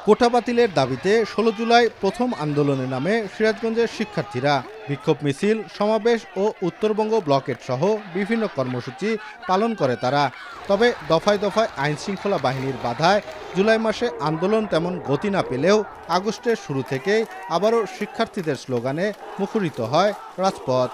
কোটা বাতিলের দাবিতে ১৬ জুলাই প্রথম আন্দোলনে নামে সিরাজগঞ্জের শিক্ষার্থীরা। বিক্ষোভ মিছিল, সমাবেশ ও উত্তরবঙ্গ ব্লকেট সহ বিভিন্ন কর্মসূচি পালন করে তারা। তবে দফায় দফায় আইনশৃঙ্খলা বাহিনীর বাধায় জুলাই মাসে আন্দোলন তেমন গতি না পেলেও আগস্টের শুরু থেকেই আবারও শিক্ষার্থীদের স্লোগানে মুখরিত হয় রাজপথ।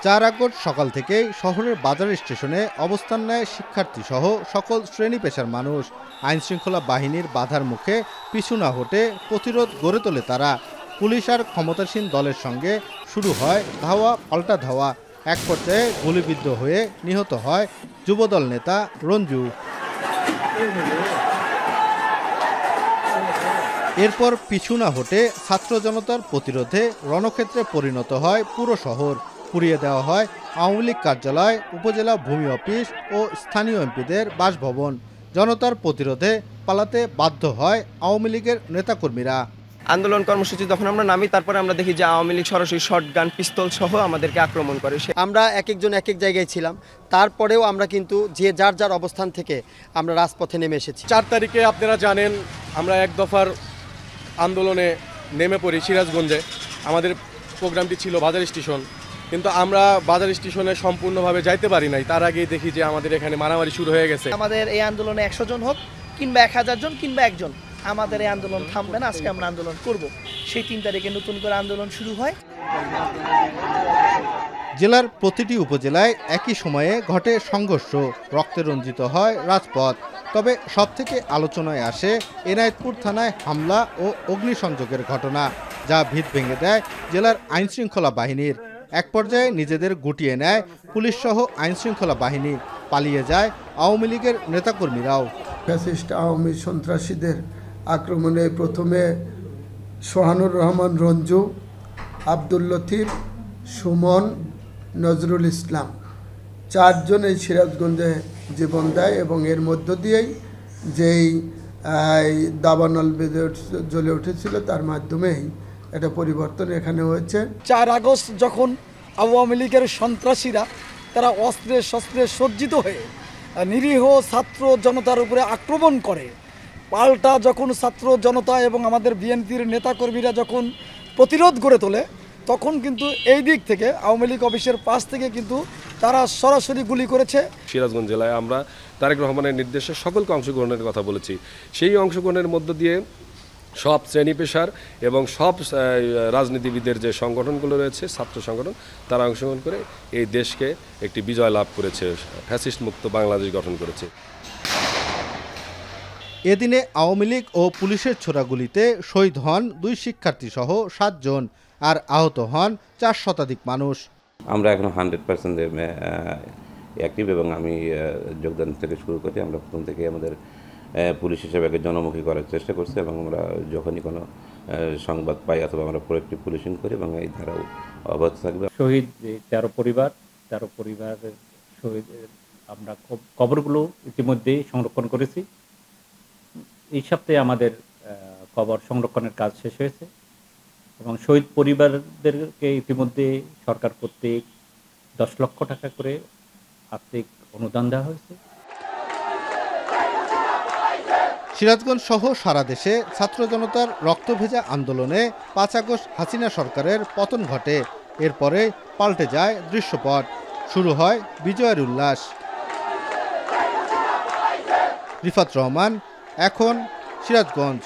৪ আগস্ট সকাল থেকেই শহরের বাজার স্টেশনে অবস্থান নেয় শিক্ষার্থীসহ সকল শ্রেণী পেশার মানুষ। আইনশৃঙ্খলা বাহিনীর বাধার মুখে পিছু না হটে প্রতিরোধ গড়ে তোলে তারা। পুলিশ আর ক্ষমতাসীন দলের সঙ্গে শুরু হয় ধাওয়া পাল্টা ধাওয়া। এক পর্যায়ে গুলিবিদ্ধ হয়ে নিহত হয় যুবদল নেতা রঞ্জু। এরপর পিছু না হটে ছাত্র জনতার প্রতিরোধে রণক্ষেত্রে পরিণত হয় পুরো শহর। পুড়িয়ে দেওয়া হয় আওয়ামী লীগ কার্যালয়, উপজেলা ভূমি অফিস ও স্থানীয় এমপিদের বাসভবন। জনতার প্রতিরোধে পালাতে বাধ্য হয় আওয়ামী লীগের নেতাকর্মীরা। আন্দোলন কর্মসূচি যখন আমরা নামি, তারপরে আমরা দেখি যে আওয়ামী লীগ সরাসরি শটগান, পিস্তল সহ আমাদেরকে আক্রমণ করে। আমরা এক একজন এক এক জায়গায় ছিলাম, তারপরেও আমরা কিন্তু যে যার যার অবস্থান থেকে আমরা রাজপথে নেমে এসেছি। 4 তারিখে আপনারা জানেন আমরা এক দফার আন্দোলনে নেমে পড়ি সিরাজগঞ্জে। আমাদের প্রোগ্রামটি ছিল বাজার স্টেশন, কিন্তু আমরা বাজার স্টেশনে সম্পূর্ণভাবে যাইতে পারি নাই। তার আগেই দেখি যে আমাদের এখানে মারামারি শুরু হয়ে গেছে। আমাদের এই আন্দোলনে 100 জন হোক কিংবা 1000 জন কিংবা একজন, আমাদের এই আন্দোলন থামবে না। আজকে আমরা আন্দোলন করব। সেই 3 তারিখে নতুন করে আন্দোলন শুরু হয়। জেলার প্রতিটি উপজেলায় একই সময়ে ঘটে সংঘর্ষ, রক্তে রঞ্জিত হয় রাজপথ। তবে সবথেকে আলোচনায় আসে এনায়েতপুর থানায় হামলা ও অগ্নিসংযোগের ঘটনা, যা ভিত ভেঙে দেয় জেলার আইনশৃঙ্খলা বাহিনীর। এক পর্যায়ে নিজেদের গুটিয়ে নেয় পুলিশসহ আইনশৃঙ্খলা বাহিনী। পালিয়ে যায় আওয়ামী লীগের নেতাকর্মীরাও। ফ্যাসিস্ট আওয়ামী সন্ত্রাসীদের আক্রমণে প্রথমে সোহানুর রহমান রঞ্জু, আব্দুল লতিফ, সুমন, নজরুল ইসলাম 4 জন এই সিরাজগঞ্জে জীবন দেয় এবং এর মধ্য দিয়েই যেই দাবানল বেঁধে জ্বলে উঠেছিল তার মাধ্যমেই এটা পরিবর্তন এখানে হয়েছে। 4 আগস্ট যখন আওয়ামী লীগের সন্ত্রাসীরা তারা অস্ত্রে শস্ত্রে সজ্জিত হয়ে নিরীহ ছাত্র জনতার উপরে আক্রমণ করে, পাল্টা যখন ছাত্র জনতা এবং আমাদের বিএনপির নেতাকর্মীরা যখন প্রতিরোধ গড়ে তোলে, তখন কিন্তু এই দিক থেকে আওয়ামী লীগ অফিসের পাশ থেকে কিন্তু তারা সরাসরি গুলি করেছে। সিরাজগঞ্জ জেলায় আমরা তারেক রহমানের নির্দেশে সকলকে অংশগ্রহণের কথা বলেছি। সেই অংশগ্রহণের মধ্য দিয়ে সব শ্রেণী পেশার এবং সব রাজনীতিবিদের যে সংগঠনগুলো রয়েছে, ছাত্র সংগঠন, তারা অংশগ্রহণ করে এই দেশকে একটি বিজয় লাভ করেছে, ফ্যাসিস্ট মুক্ত বাংলাদেশ গঠন করেছে। এদিনে আওয়ামী লীগ ও পুলিশের ছোড়াগুলিতে শহীদ হন 2 শিক্ষার্থীসহ 7 জন, আর আহত হন 4 শতাধিক মানুষ। আমরা এখন 100% অ্যাক্টিভ এবং আমি যোগদান থেকে শুরু করি। আমরা প্রথম থেকে আমাদের পুলিশ হিসেবে জনমুখী করার চেষ্টা করছি এবং আমরা যখনই কোনো সংবাদ পাই অথবা আমরা প্রোঅ্যাক্টিভ পুলিশিং করি এবং এই ধারাও অব্যাহত থাকবে। শহীদ 13 পরিবারের শহীদের আমরা কবরগুলো ইতিমধ্যে সংরক্ষণ করেছি। এই সপ্তাহে আমাদের কবর সংরক্ষণের কাজ শেষ হয়েছে এবং শহীদ পরিবারদেরকে ইতিমধ্যে সরকার কর্তৃক 10 লক্ষ টাকা করে আর্থিক অনুদান দেওয়া হয়েছে। সিরাজগঞ্জ সহ সারা দেশে ছাত্র জনতার রক্তভেজা আন্দোলনে 5 আগস্ট হাসিনা সরকারের পতন ঘটে। এরপরে পাল্টে যায় দৃশ্যপট, শুরু হয় বিজয়ের উল্লাস। রিফাত রহমান, এখন, সিরাজগঞ্জ।